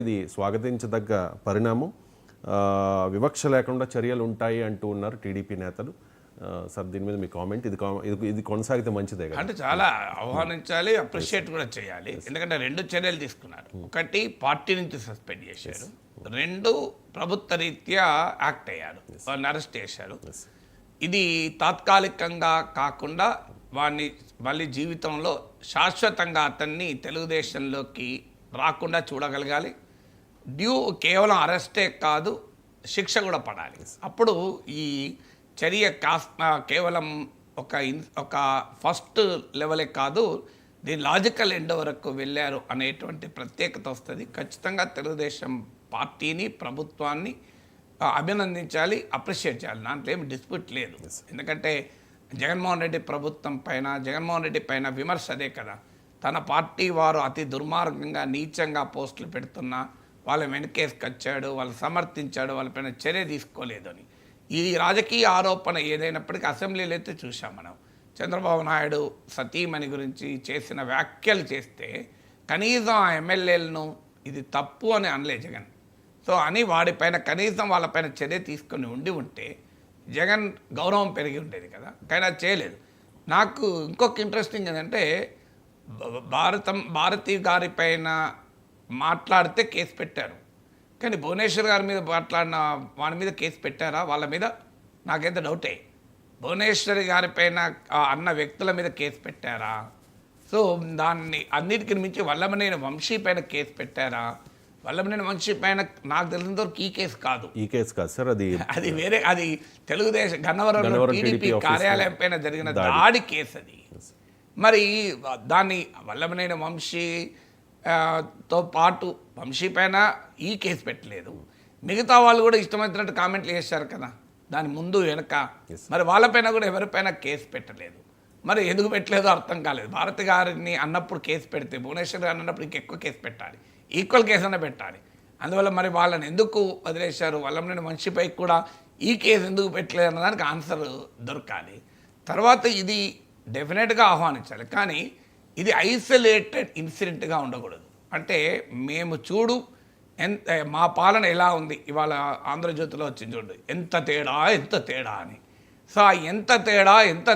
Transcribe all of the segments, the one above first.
ఇది స్వాగతించదగ్గ పరిణామం. వివక్ష లేకుండా చర్యలు ఉంటాయి అంటూ ఉన్నారు టీడీపీ నేతలు. సార్ దీని మీద మీ కామెంట్. ఇది కొనసాగితే మంచిదే కదా? అంటే చాలా ఆహ్వానించాలి, అప్రిషియేట్ కూడా చేయాలి. ఎందుకంటే రెండు చర్యలు తీసుకున్నారు. ఒకటి పార్టీ నుంచి సస్పెండ్ చేశారు, రెండు ప్రభుత్వ రీత్యా యాక్ట్ అయ్యారు, వాళ్ళని అరెస్ట్ చేశారు. ఇది తాత్కాలికంగా కాకుండా వాడిని మళ్ళీ జీవితంలో శాశ్వతంగా అతన్ని తెలుగుదేశంలోకి రాకుండా చూడగలగాలి. కేవలం అరెస్టే కాదు, శిక్ష కూడా పడాలి. అప్పుడు ఈ చర్య కేవలం ఒక ఫస్ట్ లెవెలే కాదు, దీని లాజికల్ ఎండ్ వరకు వెళ్ళారు అనేటువంటి ప్రత్యేకత వస్తుంది. ఖచ్చితంగా తెలుగుదేశం పార్టీని, ప్రభుత్వాన్ని అభినందించాలి, అప్రిషియేట్ చేయాలి. దాంట్లో ఏమి డిస్ప్యూట్ లేదు. ఎందుకంటే జగన్మోహన్ రెడ్డి పైన విమర్శ అదే కదా. తన పార్టీ వారు అతి దుర్మార్గంగా, నీచంగా పోస్టులు పెడుతున్నా వాళ్ళ వెనకేసుకొచ్చాడు, వాళ్ళు సమర్థించాడు, వాళ్ళపైన చర్య తీసుకోలేదు అని. ఈ రాజకీయ ఆరోపణ ఏదైనప్పటికీ అసెంబ్లీలో అయితే చూసాం మనం. చంద్రబాబు నాయుడు సతీమణి గురించి చేసిన వ్యాఖ్యలు చేస్తే కనీసం ఆ ఎమ్మెల్యేలను ఇది తప్పు అని అనలే జగన్. సో అని వాడిపైన కనీసం వాళ్ళపైన చర్య తీసుకొని ఉంటే జగన్ గౌరవం పెరిగి ఉండేది కదా. కానీ అది చేయలేదు. నాకు ఇంకొక ఇంట్రెస్టింగ్ ఏంటంటే భారతి గారి పైన మాట్లాడితే కేసు పెట్టారు, కానీ భువనేశ్వర్ గారి మీద మాట్లాడిన వాడి మీద కేసు పెట్టారా? వాళ్ళ మీద నాకైతే డౌటే. భువనేశ్వరి గారి పైన అన్న వ్యక్తుల మీద కేసు పెట్టారా? సో దాన్ని అన్నిటికీ మించి వల్లభనేని వంశీ పైన కేసు పెట్టారా? వల్లభనేని వంశీ పైన నాకు తెలిసినంతవరకు ఈ కేసు కాదు సార్. అది వేరే, అది తెలుగుదేశం గన్నవరంలో టీడీపీ కార్యాలయం పైన జరిగిన దాడి కేసు అది. మరి దాన్ని వల్లభనేని వంశీ తో పాటు వంశీ పైన ఈ కేసు పెట్టలేదు. మిగతా వాళ్ళు కూడా ఇష్టమైనట్టు కామెంట్లు చేశారు కదా దాని ముందు వెనక. మరి వాళ్ళపైన కూడా ఎవరిపైన కేసు పెట్టలేదు. మరి ఎందుకు పెట్టలేదో అర్థం కాలేదు. భారతి గారిని అన్నప్పుడు కేసు పెడితే భువనేశ్వర్ గారిని అన్నప్పుడు ఇంకెక్కువ కేసు పెట్టాలి, ఈక్వల్ కేసు అన్న పెట్టాలి. అందువల్ల మరి వాళ్ళని ఎందుకు వదిలేశారు? వల్లభనేని వంశీపై కూడా ఈ కేసు ఎందుకు పెట్టలేదు అన్నదానికి ఆన్సర్ దొరకాలి. తర్వాత ఇది డెఫినెట్గా ఆహ్వానించాలి, కానీ ఇది ఐసోలేటెడ్ ఇన్సిడెంట్గా ఉండకూడదు. అంటే మేము చూడు మా పాలన ఎలా ఉంది, ఇవాళ ఆంధ్రజ్యోతిలో వచ్చింది చూడు, ఎంత తేడా అని. సో ఆ ఎంత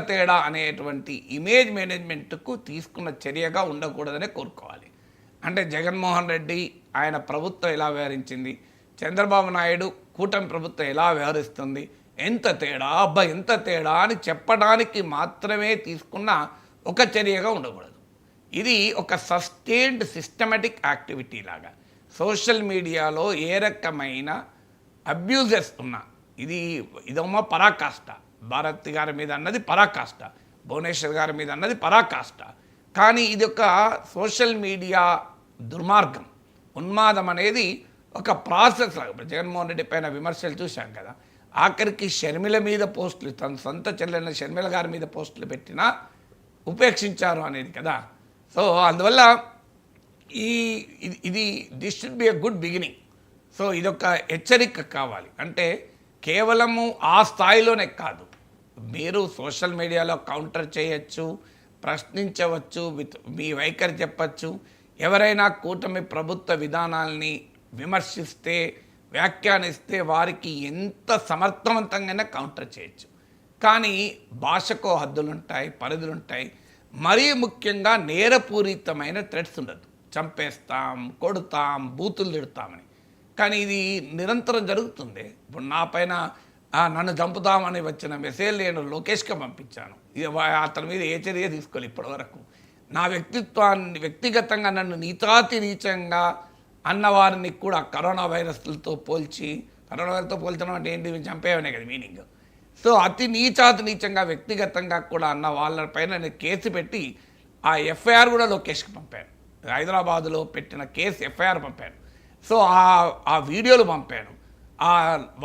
తేడా అనేటువంటి ఇమేజ్ మేనేజ్మెంట్కు తీసుకున్న చర్యగా ఉండకూడదనే కోరుకోవాలి. అంటే జగన్మోహన్ రెడ్డి ఆయన ప్రభుత్వం ఎలా వ్యవహరించింది, చంద్రబాబు నాయుడు కూటమి ప్రభుత్వం ఎలా వ్యవహరిస్తుంది, ఎంత తేడా అని చెప్పడానికి మాత్రమే తీసుకున్న ఒక చర్యగా ఉండకూడదు. ఇది ఒక సస్టైన్డ్ సిస్టమేటిక్ యాక్టివిటీ లాగా. సోషల్ మీడియాలో ఏ రకమైన అబ్యూజెస్ ఉన్నా ఇదేమో పరాకాష్ట. భారతి గారి మీద అన్నది పరాకాష్ట, భువనేశ్వర్ గారి మీద అన్నది పరాకాష్ట. కానీ ఇది ఒక సోషల్ మీడియా దుర్మార్గం, ఉన్మాదం అనేది ఒక ప్రాసెస్ లాగా. ఇప్పుడు జగన్మోహన్ రెడ్డి పైన విమర్శలు చూశాం కదా. ఆఖరికి షర్మిల మీద పోస్టులు, తన సొంత చెల్లెల షర్మిల గారి మీద పోస్టులు పెట్టినా ఉపేక్షించారు అనేది కదా. సో అందువల్ల this should be a good beginning. So ఇదొక హెచ్చరిక కావాలి. అంటే కేవలము ఆ స్థాయిలోనే కాదు, మీరు సోషల్ మీడియాలో కౌంటర్ చేయొచ్చు, ప్రశ్నించవచ్చు, మీ వైఖరి చెప్పచ్చు. ఎవరైనా కూటమి ప్రభుత్వ విధానాల్ని విమర్శిస్తే, వ్యాఖ్యానిస్తే వారికి ఎంత సమర్థవంతంగా కౌంటర్ చేయొచ్చు. కానీ భాషకు హద్దులుంటాయి, పరిధులుంటాయి. మరీ ముఖ్యంగా నేరపూరితమైన థ్రెట్స్ ఉండదు. చంపేస్తాం, కొడతాం, బూతులు తిడతామని. కానీ ఇది నిరంతరం జరుగుతుంది. ఇప్పుడు నా పైన నన్ను చంపుతామని వచ్చిన మెసేజ్ నేను లోకేష్కి పంపించాను. అతని మీద ఏ చర్య తీసుకోవాలి ఇప్పటివరకు. నా వ్యక్తిగతంగా నన్ను నీచంగా అన్నవారిని కూడా కరోనా వైరస్లతో పోల్చడం అంటే ఏంటి, చంపేవనే కదా మీనింగ్. సో అతి నీచంగా వ్యక్తిగతంగా కూడా అన్న వాళ్ళపైన నేను కేసు పెట్టి ఆ ఎఫ్ఐఆర్ కూడా లోకేష్కి పంపాను. హైదరాబాదులో పెట్టిన కేసు ఎఫ్ఐఆర్ పంపాను. సో ఆ వీడియోలు పంపాను, ఆ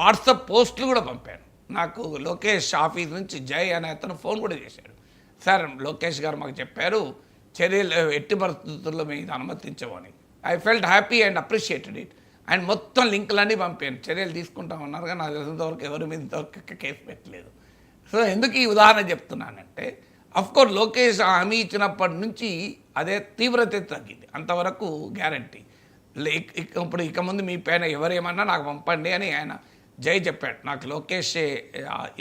వాట్సాప్ పోస్టులు కూడా పంపాను. నాకు లోకేష్ ఆఫీస్ నుంచి జై అనే అతను ఫోన్ కూడా చేశాడు. సార్ లోకేష్ గారు మాకు చెప్పారు చర్యలు ఎట్టి పరిస్థితుల్లో మేము అనుమతించమని. I felt happy and appreciated it. And మొత్తం లింకులన్నీ పంపాను, చర్యలు తీసుకుంటామన్నారు. కానీ నాకు తెలిసినంతవరకు ఎవరి మీద ఇంతవరకు కేసు పెట్టలేదు. సో ఎందుకు ఈ ఉదాహరణ చెప్తున్నానంటే, అఫ్కోర్స్ లోకేష్ హామీ ఇచ్చినప్పటి నుంచి అదే తీవ్రత తగ్గింది, అంతవరకు గ్యారంటీ. ఇప్పుడు ఇక ముందు మీ పైన ఎవరేమన్నా నాకు పంపండి అని ఆయన జై చెప్పాడు. నాకు లోకేష్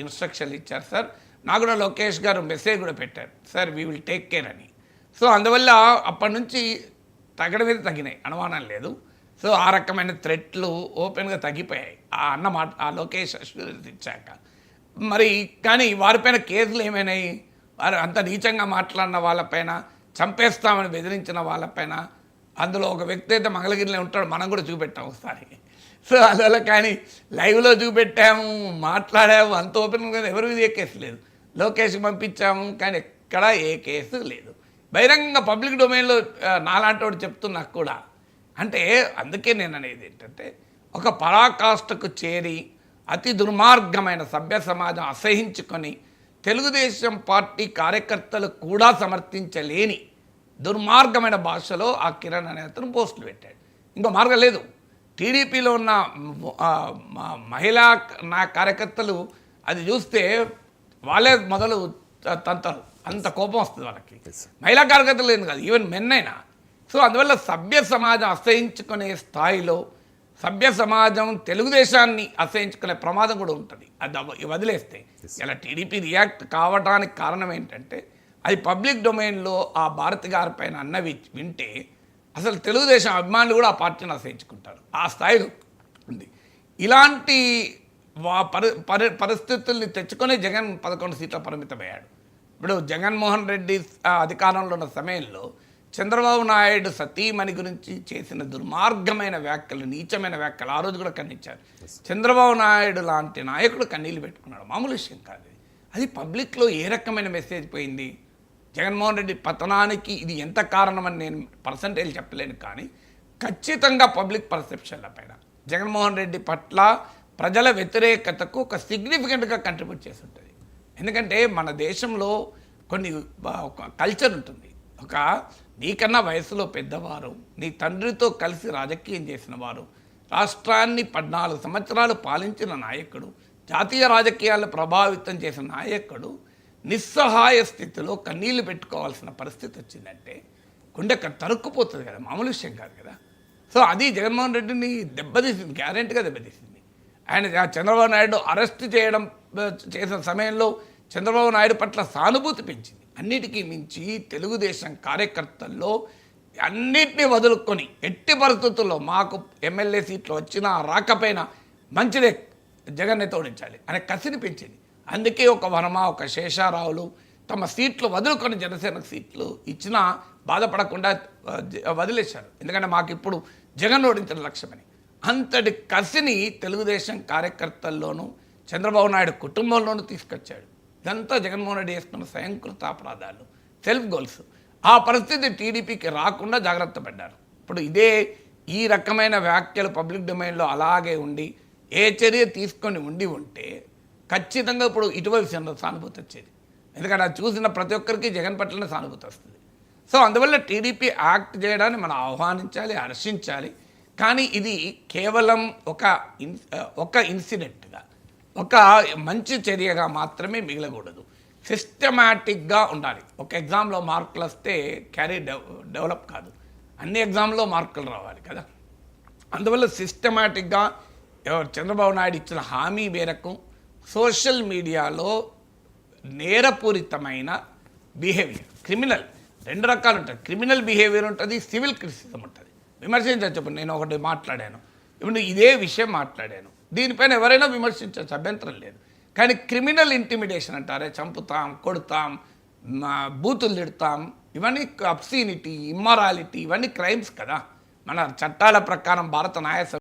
ఇన్స్ట్రక్షన్లు ఇచ్చారు సార్. నాకు కూడా లోకేష్ గారు మెసేజ్ కూడా పెట్టారు, sir we will take care అని. సో అందువల్ల అప్పటి నుంచి తగ్గడం మీద తగ్గినాయి, అనుమానం లేదు. సో ఆ రకమైన థ్రెట్లు ఓపెన్గా తగ్గిపోయాయి ఆ అన్న మాట, ఆ లోకేష్ అష్యూరెన్స్ ఇచ్చాక. మరి కానీ వారిపైన కేసులు ఏమైనాయి? వారు అంత నీచంగా మాట్లాడిన వాళ్ళపైన, చంపేస్తామని బెదిరించిన వాళ్ళపైన, అందులో ఒక వ్యక్తి అయితే మంగళగిరిలో ఉంటాడు, మనం కూడా చూపెట్టాం ఒకసారి. సో అందువల్ల కానీ లైవ్లో చూపెట్టాము, మాట్లాడాము, అంత ఓపెన్గా ఎవరి మీద ఏ కేసు లేదు. లోకేష్కి పంపించాము కానీ ఎక్కడా ఏ కేసు లేదు. బహిరంగంగా పబ్లిక్ డొమైన్లో నాలాంటి వాడు చెప్తున్నా కూడా. అంటే అందుకే నేను అనేది ఏంటంటే, ఒక పరాకాష్ఠకు చేరి అతి దుర్మార్గమైన సభ్య సమాజం అసహించుకొని తెలుగుదేశం పార్టీ కార్యకర్తలు కూడా సమర్థించలేని దుర్మార్గమైన భాషలో ఆ కిరణ్ అనే అతను పోస్టులు పెట్టాడు. ఇంకో మార్గం లేదు. టీడీపీలో ఉన్న మహిళా నా కార్యకర్తలు అది చూస్తే వాళ్ళే మొదలు తంతారు, అంత కోపం వస్తుంది వాళ్ళకి. మహిళా కార్యకర్తలు లేదు కాదు, ఈవెన్ మెన్ అయినా. సో అందువల్ల సభ్య సమాజం అసహించుకునే స్థాయిలో సభ్య సమాజం తెలుగుదేశాన్ని అసహించుకునే ప్రమాదం కూడా ఉంటుంది అది వదిలేస్తే. ఇలా టీడీపీ రియాక్ట్ కావడానికి కారణం ఏంటంటే, అది పబ్లిక్ డొమైన్లో ఆ భారతి గారి పైన అన్నవి వింటే అసలు తెలుగుదేశం అభిమానులు కూడా ఆ పార్టీని అసహించుకుంటారు, ఆ స్థాయిలో ఉంది. ఇలాంటి పరిస్థితుల్ని తెచ్చుకొని జగన్ 11 సీట్ల పరిమితమయ్యాడు. ఇప్పుడు జగన్మోహన్ రెడ్డి అధికారంలో ఉన్న సమయంలో చంద్రబాబు నాయుడు సతీమణి గురించి చేసిన దుర్మార్గమైన వ్యాఖ్యలు, నీచమైన వ్యాఖ్యలు ఆ రోజు కూడా ఖండించారు. చంద్రబాబు నాయుడు లాంటి నాయకుడు కన్నీళ్ళు పెట్టుకున్నాడు, మామూలు విషయం కాదు. అది పబ్లిక్లో ఏ రకమైన మెసేజ్ పోయింది? జగన్మోహన్ రెడ్డి పతనానికి ఇది ఎంత కారణమని నేను పర్సంటేజ్ చెప్పలేను, కానీ ఖచ్చితంగా పబ్లిక్ పర్సెప్షన్ల పైన జగన్మోహన్ రెడ్డి పట్ల ప్రజల వ్యతిరేకతకు ఒక సిగ్నిఫికెంట్గా కంట్రిబ్యూట్ చేసి ఉంటుంది. ఎందుకంటే మన దేశంలో కొన్ని కల్చర్ ఉంటుంది. ఒక నీకన్నా వయసులో పెద్దవారు, నీ తండ్రితో కలిసి రాజకీయం చేసిన వారు, రాష్ట్రాన్ని 14 సంవత్సరాలు పాలించిన నాయకుడు, జాతీయ రాజకీయాలను ప్రభావితం చేసిన నాయకుడు నిస్సహాయ స్థితిలో కన్నీళ్లు పెట్టుకోవాల్సిన పరిస్థితి వచ్చిందంటే గుండె తరుక్కుపోతుంది కదా, మామూలు విషయం కాదు కదా. సో అది జగన్మోహన్ రెడ్డిని దెబ్బతీసింది, గ్యారెంటీగా దెబ్బతీసింది. ఆయన చంద్రబాబు నాయుడు అరెస్ట్ చేసిన సమయంలో చంద్రబాబు నాయుడు పట్ల సానుభూతి పెంచింది. అన్నిటికీ మించి తెలుగుదేశం కార్యకర్తల్లో అన్నిటినీ వదులుకొని ఎట్టి పరిస్థితుల్లో మాకు ఎమ్మెల్యే సీట్లు వచ్చినా రాకపోయినా మంచిదే, జగన్నే తోడించాలి అనే కసిని పెంచింది. అందుకే ఒక వర్మ, ఒక శేషారావులు తమ సీట్లు వదులుకొని జనసేనకు సీట్లు ఇచ్చినా బాధపడకుండా వదిలేశారు. ఎందుకంటే మాకు ఇప్పుడు జగన్ ఓడించిన లక్ష్యమని. అంతటి కసిని తెలుగుదేశం కార్యకర్తల్లోనూ చంద్రబాబు నాయుడు కుటుంబంలోనూ తీసుకొచ్చాడు. ఇదంతా జగన్మోహన్ రెడ్డి చేస్తున్న స్వయంకృత అపరాధాలు, సెల్ఫ్ గోల్స్. ఆ పరిస్థితి టీడీపీకి రాకుండా జాగ్రత్త పడ్డారు. ఇప్పుడు ఈ రకమైన వ్యాఖ్యలు పబ్లిక్ డొమైన్లో అలాగే ఉండి ఏ చర్య తీసుకొని ఉంటే ఖచ్చితంగా ఇప్పుడు ఇటువైపు సానుభూతి వచ్చేది. ఎందుకంటే అది చూసిన ప్రతి ఒక్కరికి జగన్ పట్లనే సానుభూతి వస్తుంది. సో అందువల్ల టీడీపీ యాక్ట్ చేయడాన్ని మనం ఆహ్వానించాలి, హర్షించాలి. కానీ ఇది కేవలం ఒక ఇన్సిడెంట్గా, ఒక మంచి చర్యగా మాత్రమే మిగలకూడదు. సిస్టమాటిక్గా ఉండాలి. ఒక ఎగ్జామ్లో మార్కులు వస్తే డెవలప్ కాదు, అన్ని ఎగ్జామ్లో మార్కులు రావాలి కదా. అందువల్ల సిస్టమాటిక్గా చంద్రబాబు నాయుడు ఇచ్చిన హామీ మేరకు సోషల్ మీడియాలో నేరపూరితమైన బిహేవియర్, క్రిమినల్ 2 రకాలు ఉంటాయి. క్రిమినల్ బిహేవియర్ ఉంటుంది, సివిల్ క్రిటిసిజం ఉంటుంది. విమర్శించవచ్చు. నేను ఒకటి మాట్లాడాను, ఇప్పుడు ఇదే విషయం మాట్లాడాను, దీనిపైన ఎవరైనా విమర్శించవచ్చు, అభ్యంతరం లేదు. కానీ క్రిమినల్ ఇంటిమిడేషన్ అంటారే, చంపుతాం, కొడతాం, బూతులు తిడతాం, ఇవన్నీ అబ్సీనిటీ, ఇమ్మొరాలిటీ, ఇవన్నీ క్రైమ్స్ కదా. మన చట్టాల ప్రకారం భారత న్యాయ